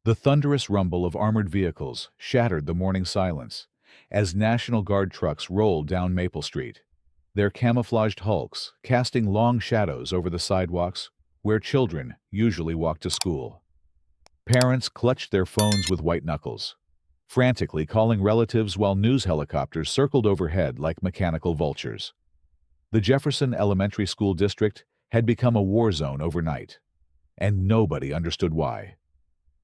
The thunderous rumble of armored vehicles shattered the morning silence as National Guard trucks rolled down Maple Street, their camouflaged hulks casting long shadows over the sidewalks where children usually walk to school. Parents clutched their phones with white knuckles, frantically calling relatives while news helicopters circled overhead like mechanical vultures. The Jefferson Elementary School District had become a war zone overnight, and nobody understood why.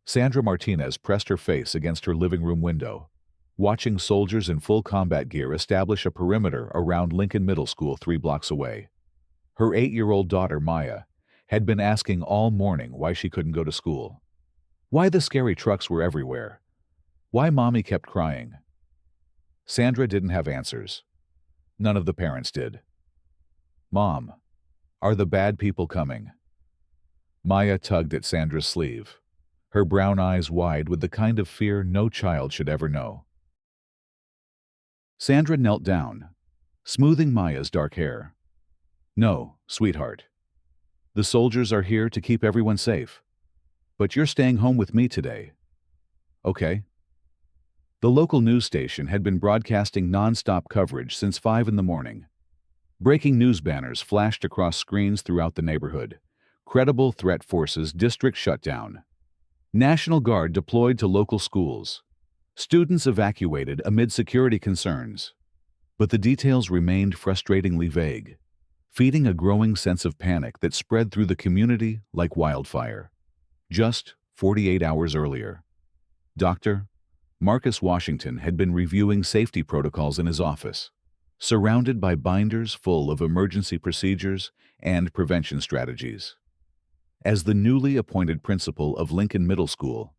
Sandra Martinez pressed her face against her living room window, watching soldiers in full combat gear establish a perimeter around Lincoln Middle School 3 blocks away. Her 8-year-old daughter, Maya, had been asking all morning why she couldn't go to school. Why the scary trucks were everywhere. Why Mommy kept crying. Sandra didn't have answers. None of the parents did. "Mom, are the bad people coming?" Maya tugged at Sandra's sleeve, her brown eyes wide with the kind of fear no child should ever know. Sandra knelt down, smoothing Maya's dark hair. "No, sweetheart. The soldiers are here to keep everyone safe. But you're staying home with me today." "Okay." The local news station had been broadcasting non-stop coverage since 5 in the morning. Breaking news banners flashed across screens throughout the neighborhood. Credible threat forces district shutdown. National Guard deployed to local schools. Students evacuated amid security concerns. But the details remained frustratingly vague, feeding a growing sense of panic that spread through the community like wildfire. Just 48 hours earlier, Dr. Marcus Washington had been reviewing safety protocols in his office, surrounded by binders full of emergency procedures and prevention strategies. As the newly appointed principal of Lincoln Middle School,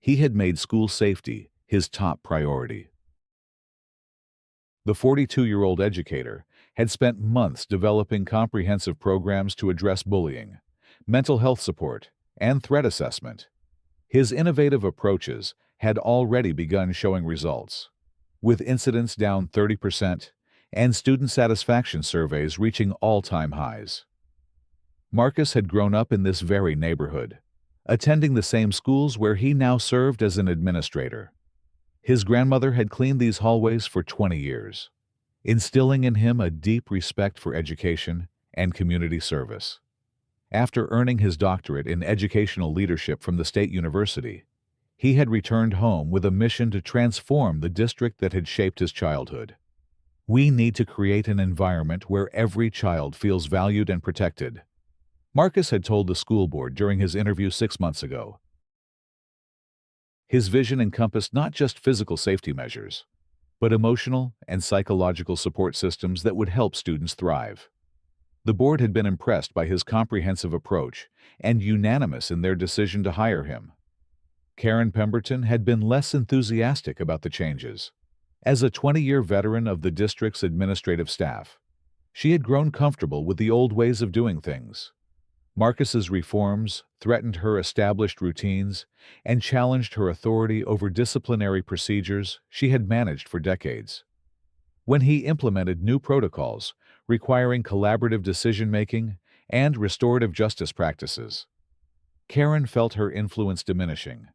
he had made school safety his top priority. The 42-year-old educator had spent months developing comprehensive programs to address bullying, mental health support, and threat assessment. His innovative approaches had already begun showing results, with incidents down 30% and student satisfaction surveys reaching all-time highs. Marcus had grown up in this very neighborhood, attending the same schools where he now served as an administrator. His grandmother had cleaned these hallways for 20 years, instilling in him a deep respect for education and community service. After earning his doctorate in educational leadership from the state university, he had returned home with a mission to transform the district that had shaped his childhood. "We need to create an environment where every child feels valued and protected," Marcus had told the school board during his interview 6 months ago. His vision encompassed not just physical safety measures, but emotional and psychological support systems that would help students thrive. The board had been impressed by his comprehensive approach and unanimous in their decision to hire him. Karen Pemberton had been less enthusiastic about the changes. As a 20-year veteran of the district's administrative staff, she had grown comfortable with the old ways of doing things. Marcus's reforms threatened her established routines and challenged her authority over disciplinary procedures she had managed for decades. When he implemented new protocols requiring collaborative decision-making and restorative justice practices, Karen felt her influence diminishing.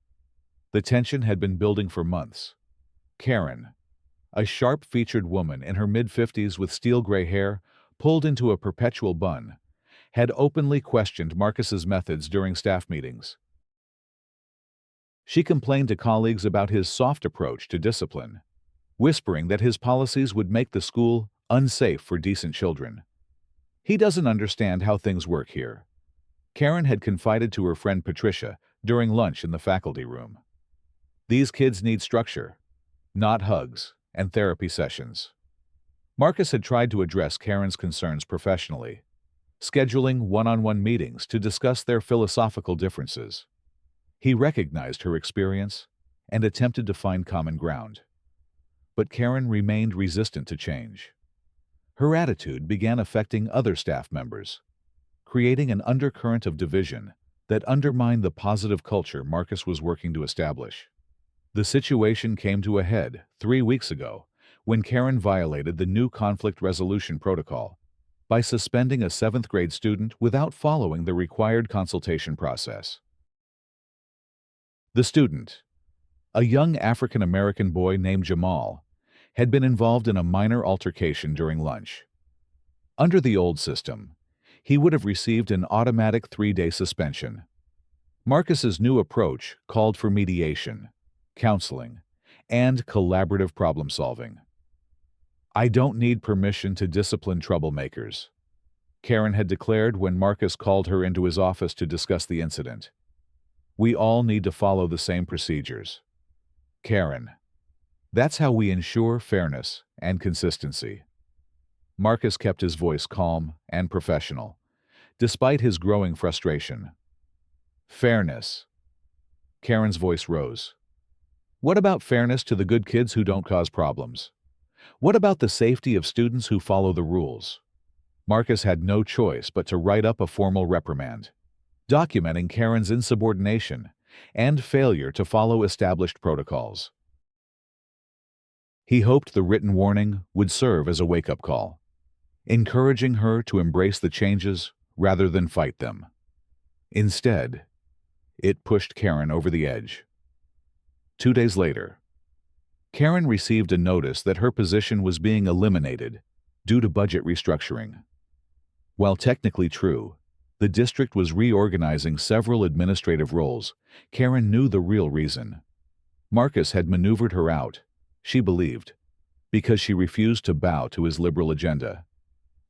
The tension had been building for months. Karen, a sharp-featured woman in her mid-50s with steel-gray hair pulled into a perpetual bun, had openly questioned Marcus's methods during staff meetings. She complained to colleagues about his soft approach to discipline, whispering that his policies would make the school unsafe for decent children. "He doesn't understand how things work here," Karen had confided to her friend Patricia during lunch in the faculty room. "These kids need structure, not hugs and therapy sessions." Marcus had tried to address Karen's concerns professionally, scheduling one-on-one meetings to discuss their philosophical differences. He recognized her experience and attempted to find common ground. But Karen remained resistant to change. Her attitude began affecting other staff members, creating an undercurrent of division that undermined the positive culture Marcus was working to establish. The situation came to a head 3 weeks ago when Karen violated the new conflict resolution protocol by suspending a 7th-grade student without following the required consultation process. The student, a young African-American boy named Jamal, had been involved in a minor altercation during lunch. Under the old system, he would have received an automatic 3-day suspension. Marcus's new approach called for mediation, counseling, and collaborative problem-solving. "I don't need permission to discipline troublemakers," Karen had declared when Marcus called her into his office to discuss the incident. "We all need to follow the same procedures." Karen, "That's how we ensure fairness and consistency." Marcus kept his voice calm and professional, despite his growing frustration. "Fairness." Karen's voice rose. "What about fairness to the good kids who don't cause problems? What about the safety of students who follow the rules?" Marcus had no choice but to write up a formal reprimand, documenting Karen's insubordination and failure to follow established protocols. He hoped the written warning would serve as a wake-up call, encouraging her to embrace the changes rather than fight them. Instead, it pushed Karen over the edge. 2 days later, Karen received a notice that her position was being eliminated due to budget restructuring. While technically true, the district was reorganizing several administrative roles. Karen knew the real reason. Marcus had maneuvered her out, she believed, because she refused to bow to his liberal agenda.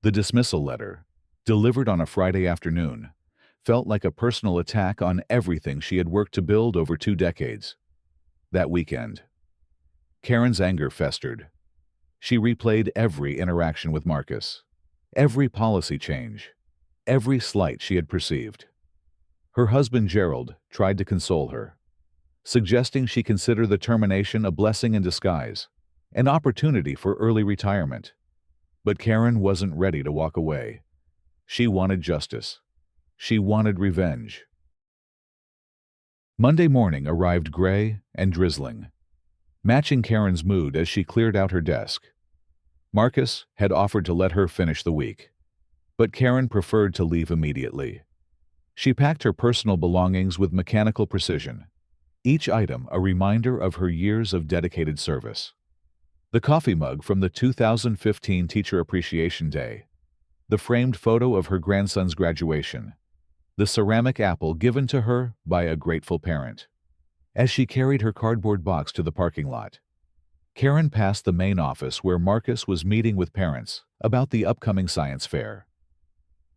The dismissal letter, delivered on a Friday afternoon, felt like a personal attack on everything she had worked to build over 2 decades. That weekend, Karen's anger festered. She replayed every interaction with Marcus, every policy change, every slight she had perceived. Her husband Gerald tried to console her, suggesting she consider the termination a blessing in disguise, an opportunity for early retirement. But Karen wasn't ready to walk away. She wanted justice. She wanted revenge. Monday morning arrived gray and drizzling, matching Karen's mood as she cleared out her desk. Marcus had offered to let her finish the week, but Karen preferred to leave immediately. She packed her personal belongings with mechanical precision, each item a reminder of her years of dedicated service. The coffee mug from the 2015 Teacher Appreciation Day, the framed photo of her grandson's graduation, the ceramic apple given to her by a grateful parent. As she carried her cardboard box to the parking lot, Karen passed the main office where Marcus was meeting with parents about the upcoming science fair.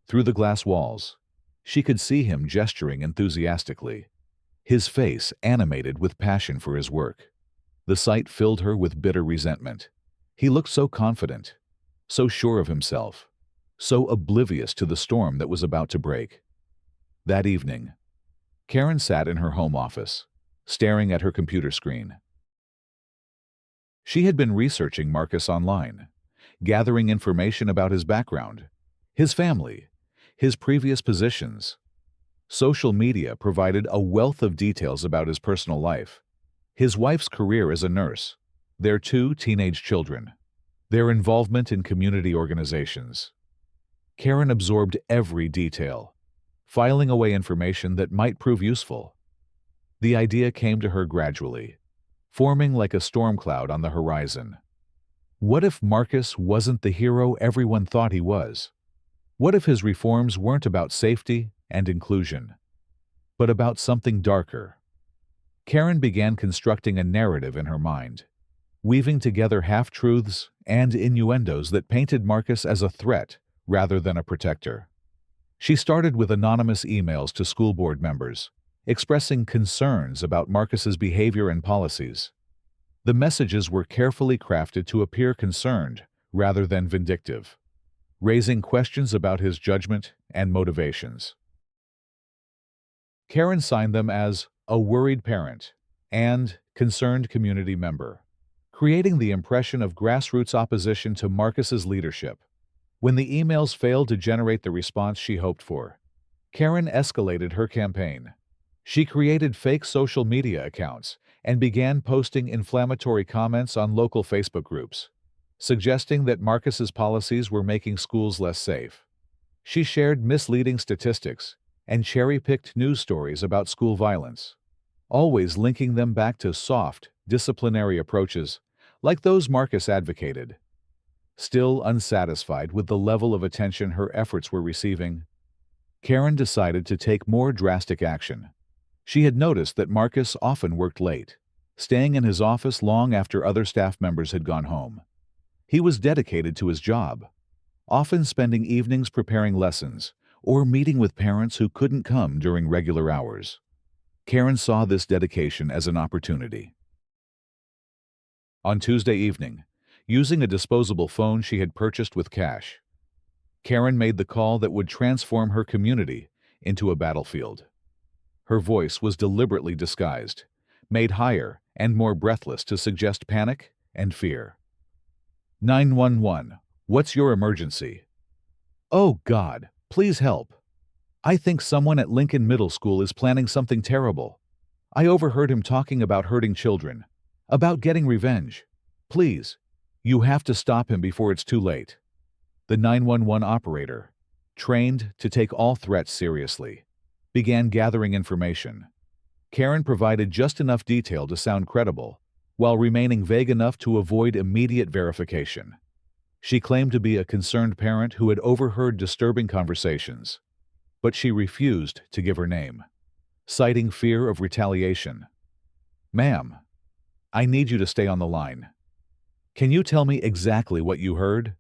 Through the glass walls, she could see him gesturing enthusiastically, his face animated with passion for his work. The sight filled her with bitter resentment. He looked so confident, so sure of himself, so oblivious to the storm that was about to break. That evening, Karen sat in her home office, staring at her computer screen. She had been researching Marcus online, gathering information about his background, his family, his previous positions. Social media provided a wealth of details about his personal life, his wife's career as a nurse, their 2 teenage children, their involvement in community organizations. Karen absorbed every detail, filing away information that might prove useful. The idea came to her gradually, forming like a storm cloud on the horizon. What if Marcus wasn't the hero everyone thought he was? What if his reforms weren't about safety and inclusion, but about something darker? Karen began constructing a narrative in her mind, weaving together half-truths and innuendos that painted Marcus as a threat rather than a protector. She started with anonymous emails to school board members, expressing concerns about Marcus's behavior and policies. The messages were carefully crafted to appear concerned rather than vindictive, raising questions about his judgment and motivations. Karen signed them as a worried parent and concerned community member, creating the impression of grassroots opposition to Marcus's leadership. When the emails failed to generate the response she hoped for, Karen escalated her campaign. She created fake social media accounts and began posting inflammatory comments on local Facebook groups, suggesting that Marcus's policies were making schools less safe. She shared misleading statistics and cherry-picked news stories about school violence. always linking them back to soft, disciplinary approaches, like those Marcus advocated. Still unsatisfied with the level of attention her efforts were receiving, Karen decided to take more drastic action. She had noticed that Marcus often worked late, staying in his office long after other staff members had gone home. He was dedicated to his job, often spending evenings preparing lessons or meeting with parents who couldn't come during regular hours. Karen saw this dedication as an opportunity. On Tuesday evening, using a disposable phone she had purchased with cash, Karen made the call that would transform her community into a battlefield. Her voice was deliberately disguised, made higher and more breathless to suggest panic and fear. 911, what's your emergency? Oh God, please help. I think someone at Lincoln Middle School is planning something terrible. I overheard him talking about hurting children, about getting revenge. Please, you have to stop him before it's too late. The 911 operator, trained to take all threats seriously, began gathering information. Karen provided just enough detail to sound credible, while remaining vague enough to avoid immediate verification. She claimed to be a concerned parent who had overheard disturbing conversations, but she refused to give her name, citing fear of retaliation. Ma'am, I need you to stay on the line. Can you tell me exactly what you heard?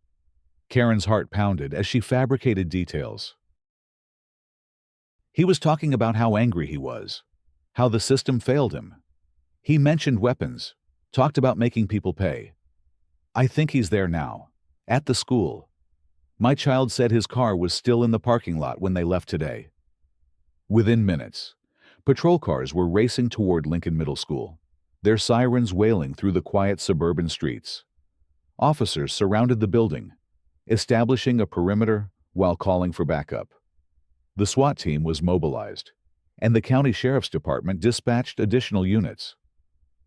Karen's heart pounded as she fabricated details. He was talking about how angry he was, how the system failed him. He mentioned weapons, talked about making people pay. I think he's there now, at the school. My child said his car was still in the parking lot when they left today. Within minutes, patrol cars were racing toward Lincoln Middle School, their sirens wailing through the quiet suburban streets. Officers surrounded the building, establishing a perimeter while calling for backup. The SWAT team was mobilized, and the county sheriff's department dispatched additional units.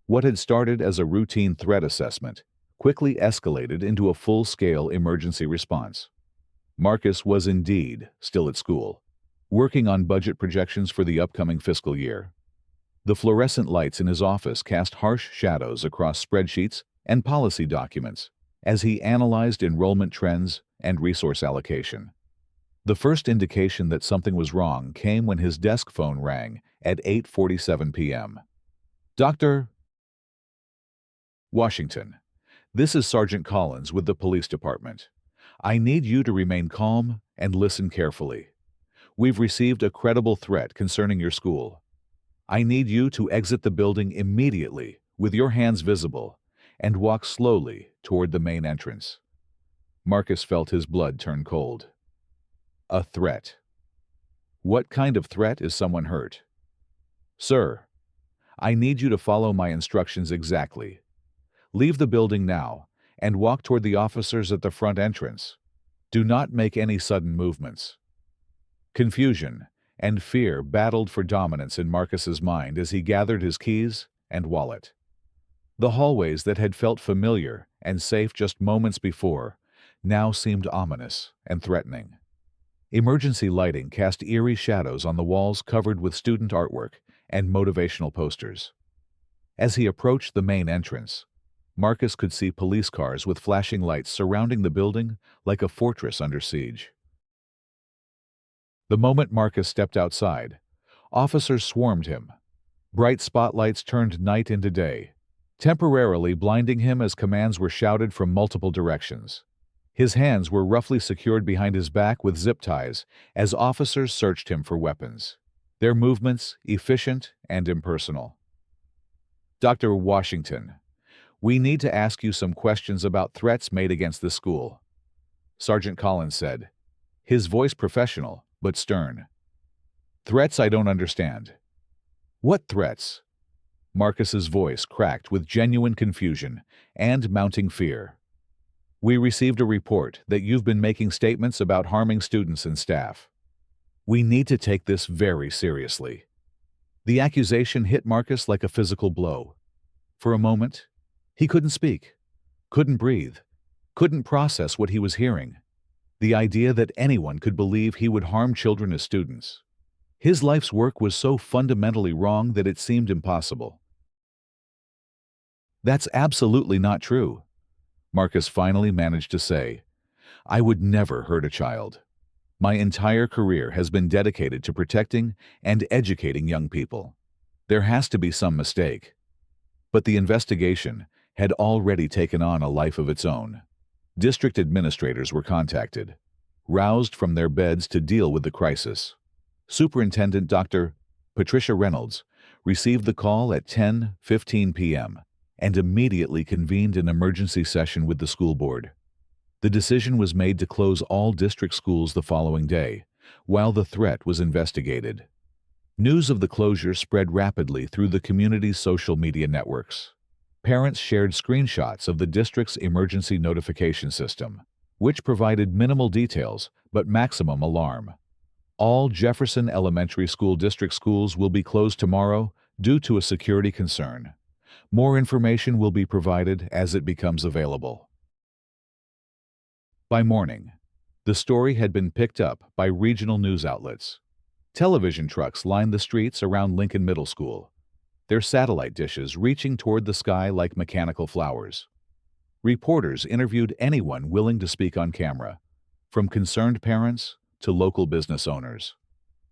What had started as a routine threat assessment quickly escalated into a full-scale emergency response. Marcus was indeed still at school, working on budget projections for the upcoming fiscal year. The fluorescent lights in his office cast harsh shadows across spreadsheets and policy documents as he analyzed enrollment trends and resource allocation. The first indication that something was wrong came when his desk phone rang at 8:47 p.m. Dr. Washington, this is Sergeant Collins with the police department. I need you to remain calm and listen carefully. We've received a credible threat concerning your school. I need you to exit the building immediately with your hands visible and walk slowly toward the main entrance. Marcus felt his blood turn cold. A threat. What kind of threat is someone hurt? Sir, I need you to follow my instructions exactly. Leave the building now and walk toward the officers at the front entrance. Do not make any sudden movements. Confusion and fear battled for dominance in Marcus's mind as he gathered his keys and wallet. The hallways that had felt familiar and safe just moments before now seemed ominous and threatening. Emergency lighting cast eerie shadows on the walls covered with student artwork and motivational posters. As he approached the main entrance, Marcus could see police cars with flashing lights surrounding the building like a fortress under siege. The moment Marcus stepped outside, officers swarmed him. Bright spotlights turned night into day, temporarily blinding him as commands were shouted from multiple directions. His hands were roughly secured behind his back with zip ties as officers searched him for weapons, their movements efficient and impersonal. Dr. Washington, we need to ask you some questions about threats made against the school, Sergeant Collins said, his voice professional but stern. Threats I don't understand. What threats? Marcus's voice cracked with genuine confusion and mounting fear. We received a report that you've been making statements about harming students and staff. We need to take this very seriously. The accusation hit Marcus like a physical blow. For a moment, he couldn't speak, couldn't breathe, couldn't process what he was hearing. The idea that anyone could believe he would harm children as students. His life's work was so fundamentally wrong that it seemed impossible. That's absolutely not true, Marcus finally managed to say. I would never hurt a child. My entire career has been dedicated to protecting and educating young people. There has to be some mistake. But the investigation had already taken on a life of its own. District administrators were contacted, roused from their beds to deal with the crisis. Superintendent Dr. Patricia Reynolds received the call at 10:15 p.m. and immediately convened an emergency session with the school board. The decision was made to close all district schools the following day, while the threat was investigated. News of the closure spread rapidly through the community's social media networks. Parents shared screenshots of the district's emergency notification system, which provided minimal details but maximum alarm. All Jefferson Elementary School District schools will be closed tomorrow due to a security concern. More information will be provided as it becomes available. By morning, the story had been picked up by regional news outlets. Television trucks lined the streets around Lincoln Middle School, their satellite dishes reaching toward the sky like mechanical flowers. Reporters interviewed anyone willing to speak on camera, from concerned parents to local business owners,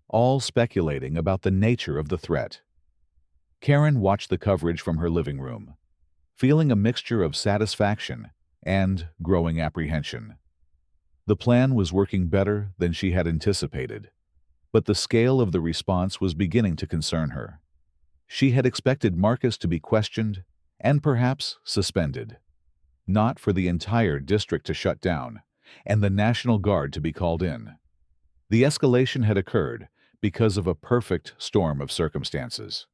all speculating about the nature of the threat. Karen watched the coverage from her living room, feeling a mixture of satisfaction and growing apprehension. The plan was working better than she had anticipated, but the scale of the response was beginning to concern her. She had expected Marcus to be questioned and perhaps suspended, not for the entire district to shut down and the National Guard to be called in. The escalation had occurred because of a perfect storm of circumstances.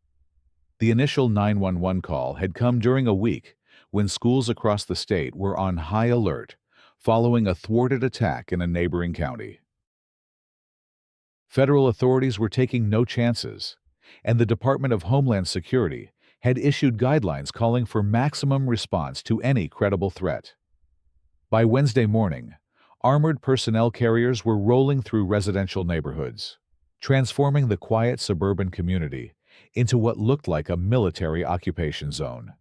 The initial 911 call had come during a week when schools across the state were on high alert following a thwarted attack in a neighboring county. Federal authorities were taking no chances, and the Department of Homeland Security had issued guidelines calling for maximum response to any credible threat. By Wednesday morning, armored personnel carriers were rolling through residential neighborhoods, transforming the quiet suburban community into what looked like a military occupation zone.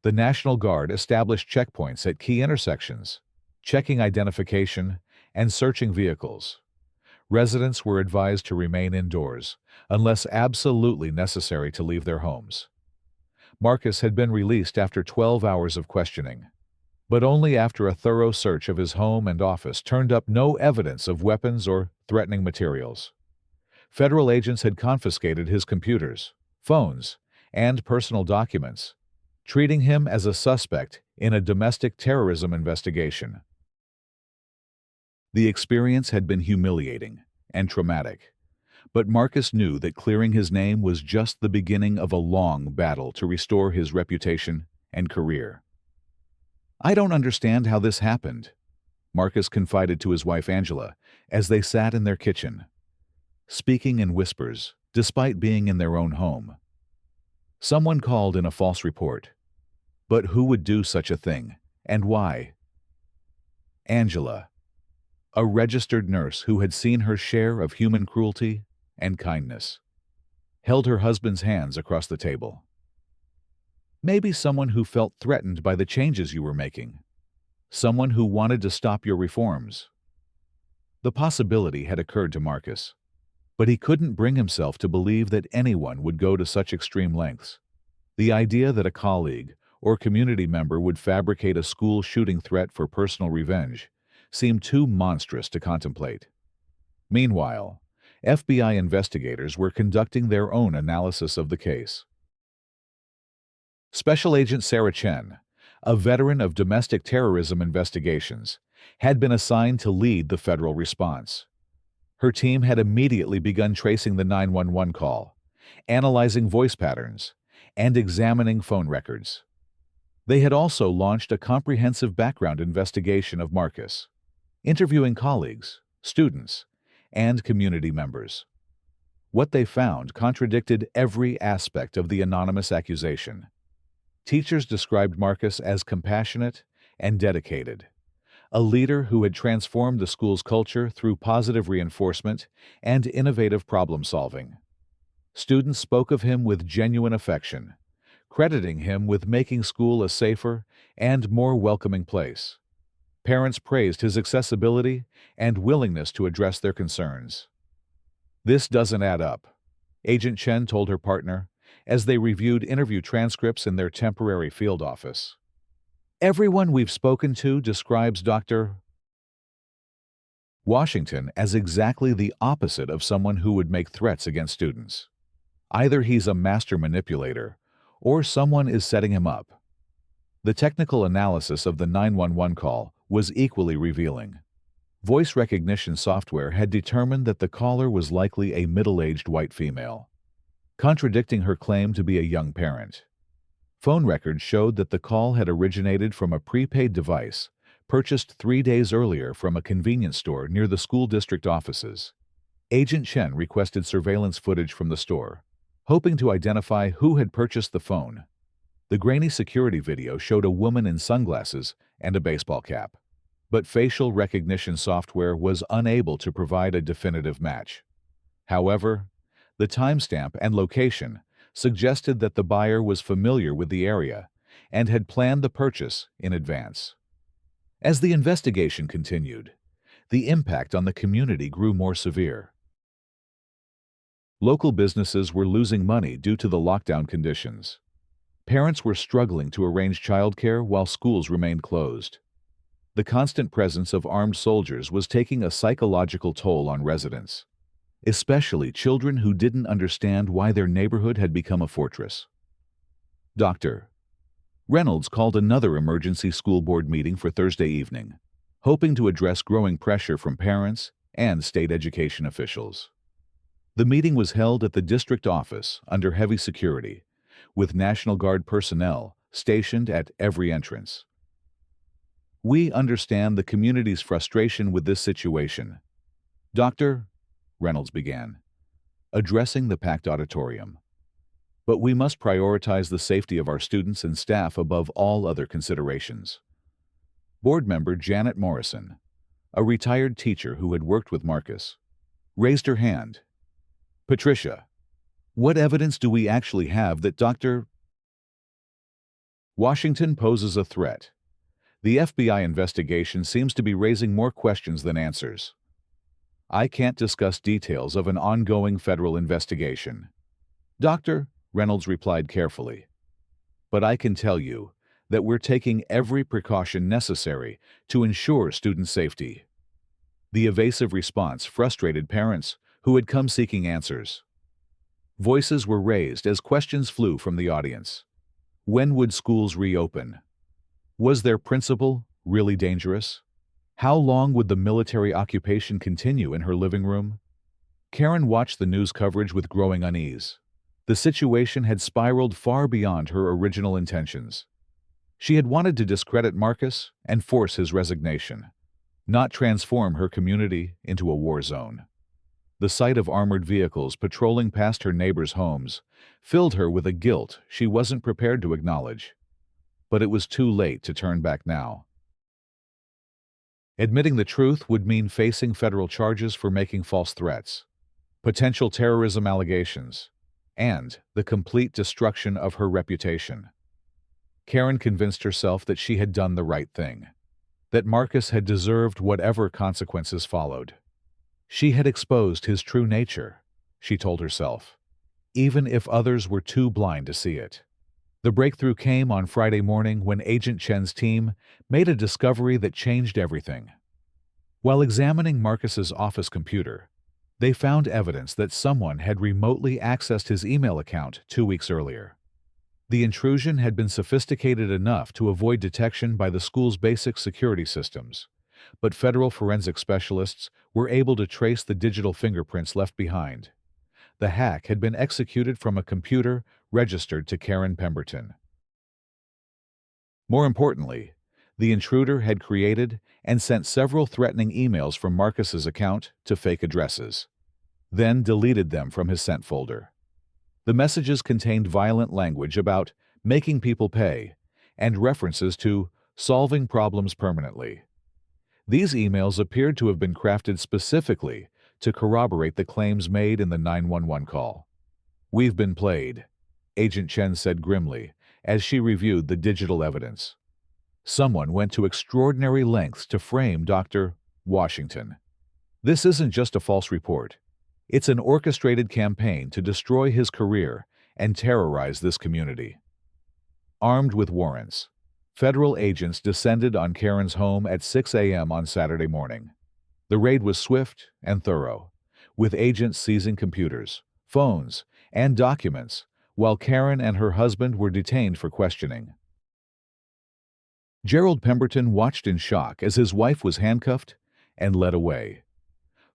The National Guard established checkpoints at key intersections, checking identification and searching vehicles. Residents were advised to remain indoors unless absolutely necessary to leave their homes. Marcus had been released after 12 hours of questioning, but only after a thorough search of his home and office turned up no evidence of weapons or threatening materials. Federal agents had confiscated his computers, phones, and personal documents, treating him as a suspect in a domestic terrorism investigation. The experience had been humiliating and traumatic, but Marcus knew that clearing his name was just the beginning of a long battle to restore his reputation and career. I don't understand how this happened, Marcus confided to his wife Angela as they sat in their kitchen, speaking in whispers despite being in their own home. Someone called in a false report. But who would do such a thing, and why? Angela, a registered nurse who had seen her share of human cruelty and kindness, held her husband's hands across the table. Maybe someone who felt threatened by the changes you were making. Someone who wanted to stop your reforms. The possibility had occurred to Marcus, but he couldn't bring himself to believe that anyone would go to such extreme lengths. The idea that a colleague or community member would fabricate a school shooting threat for personal revenge seemed too monstrous to contemplate. Meanwhile, FBI investigators were conducting their own analysis of the case. Special Agent Sarah Chen, a veteran of domestic terrorism investigations, had been assigned to lead the federal response. Her team had immediately begun tracing the 911 call, analyzing voice patterns, and examining phone records. They had also launched a comprehensive background investigation of Marcus, interviewing colleagues, students, and community members. What they found contradicted every aspect of the anonymous accusation. Teachers described Marcus as compassionate and dedicated, a leader who had transformed the school's culture through positive reinforcement and innovative problem-solving. Students spoke of him with genuine affection, crediting him with making school a safer and more welcoming place. Parents praised his accessibility and willingness to address their concerns. "This doesn't add up," Agent Chen told her partner as they reviewed interview transcripts in their temporary field office. "Everyone we've spoken to describes Dr. Washington as exactly the opposite of someone who would make threats against students. Either he's a master manipulator, or someone is setting him up." The technical analysis of the 911 call was equally revealing. Voice recognition software had determined that the caller was likely a middle-aged white female, contradicting her claim to be a young parent. Phone records showed that the call had originated from a prepaid device purchased 3 days earlier from a convenience store near the school district offices. Agent Chen requested surveillance footage from the store, hoping to identify who had purchased the phone. The grainy security video showed a woman in sunglasses and a baseball cap, but facial recognition software was unable to provide a definitive match. However, the timestamp and location suggested that the buyer was familiar with the area and had planned the purchase in advance. As the investigation continued, the impact on the community grew more severe. Local businesses were losing money due to the lockdown conditions. Parents were struggling to arrange childcare while schools remained closed. The constant presence of armed soldiers was taking a psychological toll on residents, especially children who didn't understand why their neighborhood had become a fortress. Dr. Reynolds called another emergency school board meeting for Thursday evening, hoping to address growing pressure from parents and state education officials. The meeting was held at the district office under heavy security, with National Guard personnel stationed at every entrance. "We understand the community's frustration with this situation," Dr. Reynolds began, addressing the packed auditorium. "But we must prioritize the safety of our students and staff above all other considerations." Board member Janet Morrison, a retired teacher who had worked with Marcus, raised her hand. "Patricia, what evidence do we actually have that Dr. Washington poses a threat? The FBI investigation seems to be raising more questions than answers." "I can't discuss details of an ongoing federal investigation," Dr. Reynolds replied carefully. "But I can tell you that we're taking every precaution necessary to ensure student safety." The evasive response frustrated parents who had come seeking answers. Voices were raised as questions flew from the audience. When would schools reopen? Was their principal really dangerous? How long would the military occupation continue in her living room? Karen watched the news coverage with growing unease. The situation had spiraled far beyond her original intentions. She had wanted to discredit Marcus and force his resignation, not transform her community into a war zone. The sight of armored vehicles patrolling past her neighbors' homes filled her with a guilt she wasn't prepared to acknowledge. But it was too late to turn back now. Admitting the truth would mean facing federal charges for making false threats, potential terrorism allegations, and the complete destruction of her reputation. Karen convinced herself that she had done the right thing, that Marcus had deserved whatever consequences followed. She had exposed his true nature, she told herself, even if others were too blind to see it. The breakthrough came on Friday morning when Agent Chen's team made a discovery that changed everything. While examining Marcus's office computer, they found evidence that someone had remotely accessed his email account 2 weeks earlier. The intrusion had been sophisticated enough to avoid detection by the school's basic security systems, but federal forensic specialists were able to trace the digital fingerprints left behind. The hack had been executed from a computer registered to Karen Pemberton. More importantly, the intruder had created and sent several threatening emails from Marcus's account to fake addresses, then deleted them from his sent folder. The messages contained violent language about making people pay and references to solving problems permanently. These emails appeared to have been crafted specifically to corroborate the claims made in the 911 call. "We've been played," Agent Chen said grimly as she reviewed the digital evidence. "Someone went to extraordinary lengths to frame Dr. Washington. This isn't just a false report. It's an orchestrated campaign to destroy his career and terrorize this community." Armed with warrants, federal agents descended on Karen's home at 6 a.m. on Saturday morning. The raid was swift and thorough, with agents seizing computers, phones, and documents, while Karen and her husband were detained for questioning. Gerald Pemberton watched in shock as his wife was handcuffed and led away,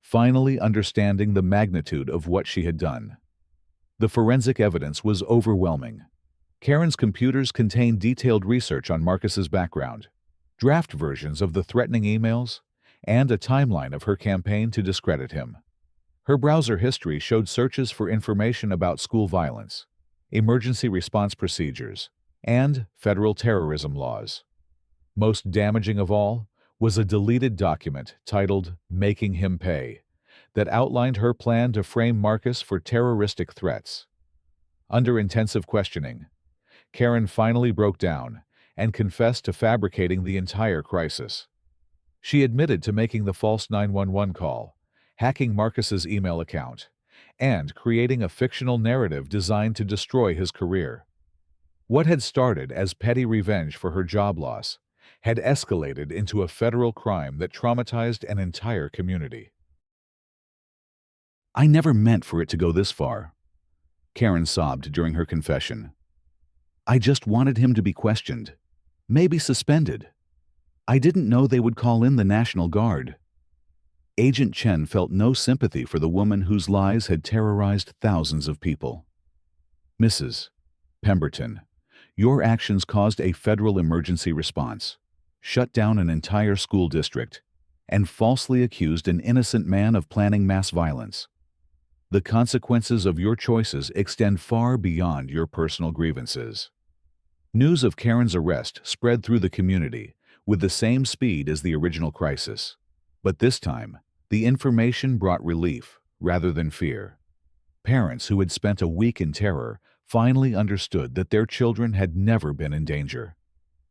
finally understanding the magnitude of what she had done. The forensic evidence was overwhelming. Karen's computers contained detailed research on Marcus's background, draft versions of the threatening emails, and a timeline of her campaign to discredit him. Her browser history showed searches for information about school violence, emergency response procedures, and federal terrorism laws. Most damaging of all was a deleted document titled "Making Him Pay" that outlined her plan to frame Marcus for terroristic threats. Under intensive questioning, Karen finally broke down and confessed to fabricating the entire crisis. She admitted to making the false 911 call, hacking Marcus's email account, and creating a fictional narrative designed to destroy his career. What had started as petty revenge for her job loss had escalated into a federal crime that traumatized an entire community. "I never meant for it to go this far," Karen sobbed during her confession. "I just wanted him to be questioned, maybe suspended. I didn't know they would call in the National Guard." Agent Chen felt no sympathy for the woman whose lies had terrorized thousands of people. "Mrs. Pemberton, your actions caused a federal emergency response, shut down an entire school district, and falsely accused an innocent man of planning mass violence. The consequences of your choices extend far beyond your personal grievances." News of Karen's arrest spread through the community with the same speed as the original crisis. But this time, the information brought relief rather than fear. Parents who had spent a week in terror finally understood that their children had never been in danger.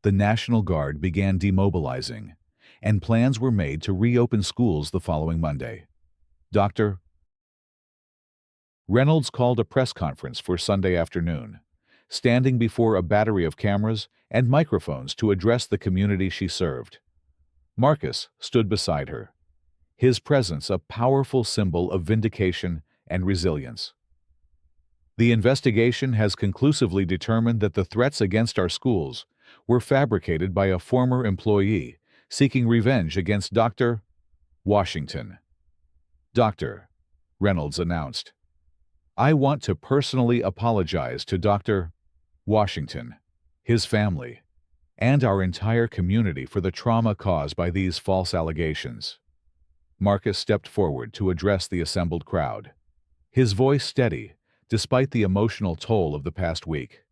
The National Guard began demobilizing, and plans were made to reopen schools the following Monday. Dr. Reynolds called a press conference for Sunday afternoon, standing before a battery of cameras and microphones to address the community she served. Marcus stood beside her, his presence a powerful symbol of vindication and resilience. "The investigation has conclusively determined that the threats against our schools were fabricated by a former employee seeking revenge against Dr. Washington." Dr. Reynolds announced, "I want to personally apologize to Dr. Washington, his family, and our entire community for the trauma caused by these false allegations." Marcus stepped forward to address the assembled crowd, his voice steady despite the emotional toll of the past week.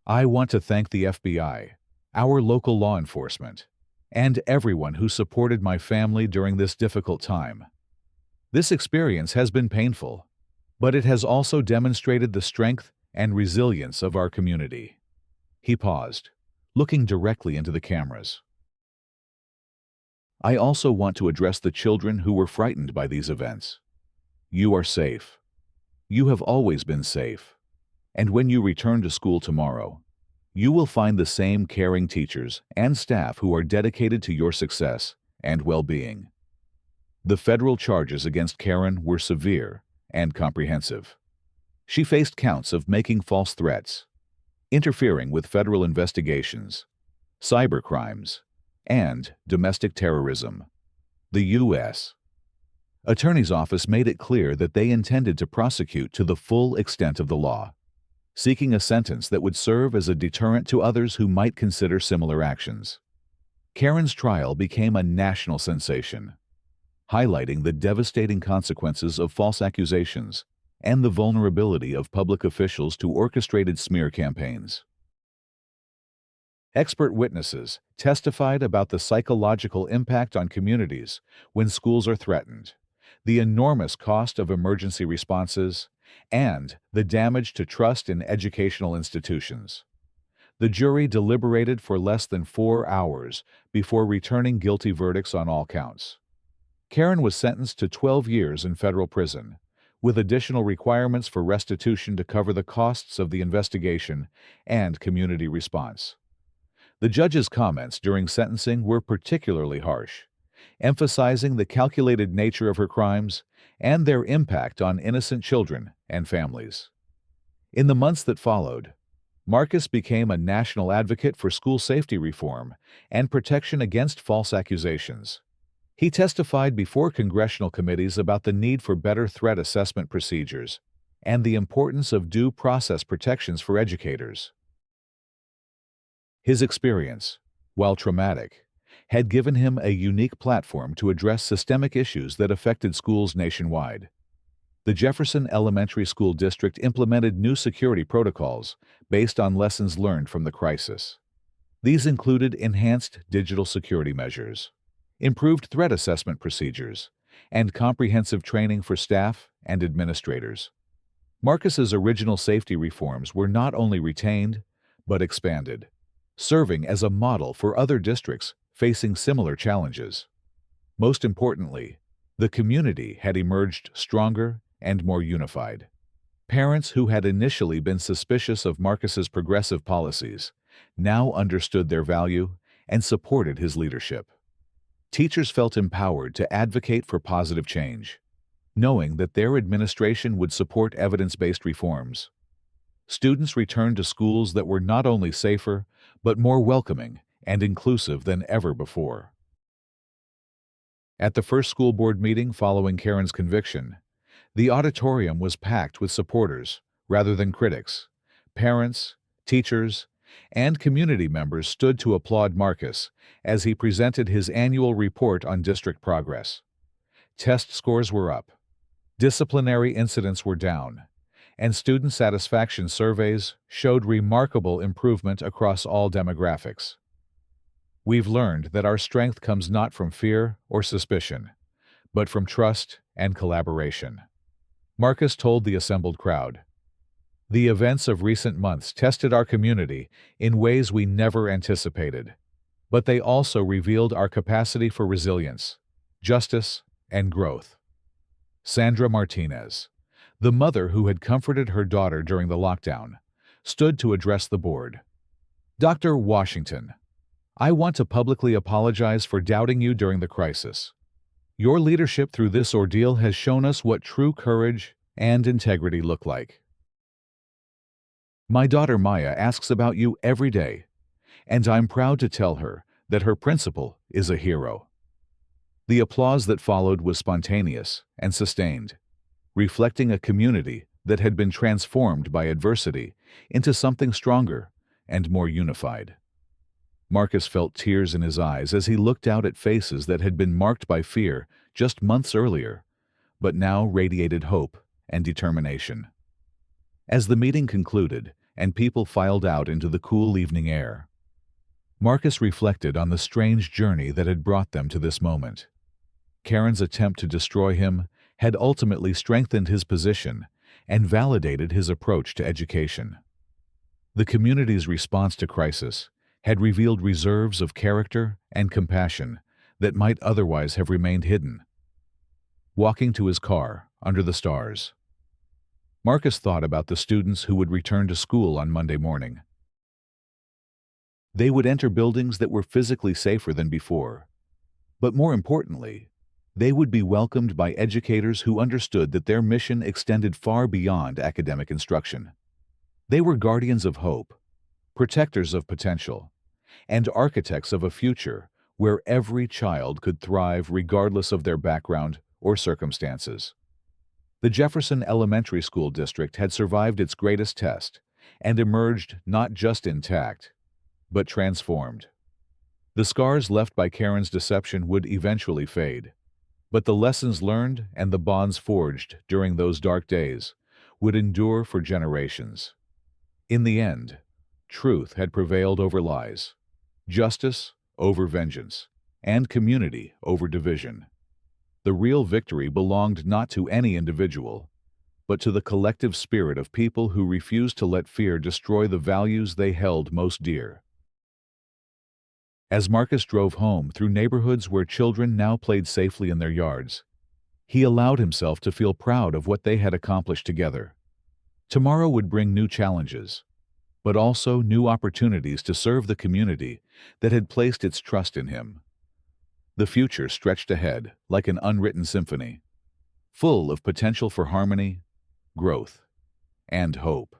"I want to thank the FBI, our local law enforcement, and everyone who supported my family during this difficult time. This experience has been painful, but it has also demonstrated the strength and resilience of our community." He paused, looking directly into the cameras. "I also want to address the children who were frightened by these events. You are safe. You have always been safe. And when you return to school tomorrow, you will find the same caring teachers and staff who are dedicated to your success and well-being." The federal charges against Karen were severe and comprehensive. She faced counts of making false threats, interfering with federal investigations, cybercrimes, and domestic terrorism. The U.S. Attorney's Office made it clear that they intended to prosecute to the full extent of the law, seeking a sentence that would serve as a deterrent to others who might consider similar actions. Karen's trial became a national sensation, highlighting the devastating consequences of false accusations and the vulnerability of public officials to orchestrated smear campaigns. Expert witnesses testified about the psychological impact on communities when schools are threatened, the enormous cost of emergency responses, and the damage to trust in educational institutions. The jury deliberated for less than 4 hours before returning guilty verdicts on all counts. Karen was sentenced to 12 years in federal prison, with additional requirements for restitution to cover the costs of the investigation and community response. The judge's comments during sentencing were particularly harsh, emphasizing the calculated nature of her crimes and their impact on innocent children and families. In the months that followed, Marcus became a national advocate for school safety reform and protection against false accusations. He testified before congressional committees about the need for better threat assessment procedures and the importance of due process protections for educators. His experience, while traumatic, had given him a unique platform to address systemic issues that affected schools nationwide. The Jefferson Elementary School District implemented new security protocols based on lessons learned from the crisis. These included enhanced digital security measures, improved threat assessment procedures, and comprehensive training for staff and administrators. Marcus's original safety reforms were not only retained, but expanded, serving as a model for other districts facing similar challenges. Most importantly, the community had emerged stronger and more unified. Parents who had initially been suspicious of Marcus's progressive policies now understood their value and supported his leadership. Teachers felt empowered to advocate for positive change, knowing that their administration would support evidence-based reforms. Students returned to schools that were not only safer, but more welcoming and inclusive than ever before. At the first school board meeting following Karen's conviction, the auditorium was packed with supporters rather than critics. Parents, teachers, and community members stood to applaud Marcus as he presented his annual report on district progress. Test scores were up, disciplinary incidents were down, and student satisfaction surveys showed remarkable improvement across all demographics. We've learned that our strength comes not from fear or suspicion, but from trust and collaboration, Marcus told the assembled crowd. The events of recent months tested our community in ways we never anticipated, but they also revealed our capacity for resilience, justice, and growth. Sandra Martinez, the mother who had comforted her daughter during the lockdown, stood to address the board. Dr. Washington, I want to publicly apologize for doubting you during the crisis. Your leadership through this ordeal has shown us what true courage and integrity look like. My daughter Maya asks about you every day, and I'm proud to tell her that her principal is a hero. The applause that followed was spontaneous and sustained, reflecting a community that had been transformed by adversity into something stronger and more unified. Marcus felt tears in his eyes as he looked out at faces that had been marked by fear just months earlier, but now radiated hope and determination. As the meeting concluded and people filed out into the cool evening air, Marcus reflected on the strange journey that had brought them to this moment. Karen's attempt to destroy him had ultimately strengthened his position and validated his approach to education. The community's response to crisis had revealed reserves of character and compassion that might otherwise have remained hidden. Walking to his car under the stars, Marcus thought about the students who would return to school on Monday morning. They would enter buildings that were physically safer than before, but more importantly, they would be welcomed by educators who understood that their mission extended far beyond academic instruction. They were guardians of hope, protectors of potential, and architects of a future where every child could thrive regardless of their background or circumstances. The Jefferson Elementary School District had survived its greatest test and emerged not just intact, but transformed. The scars left by Karen's deception would eventually fade, but the lessons learned and the bonds forged during those dark days would endure for generations. In the end, truth had prevailed over lies, Justice over vengeance, and community over division. The real victory belonged not to any individual, but to the collective spirit of people who refused to let fear destroy the values they held most dear. As Marcus drove home through neighborhoods where children now played safely in their yards, he allowed himself to feel proud of what they had accomplished together. Tomorrow would bring new challenges, but also new opportunities to serve the community that had placed its trust in him. The future stretched ahead like an unwritten symphony, full of potential for harmony, growth, and hope.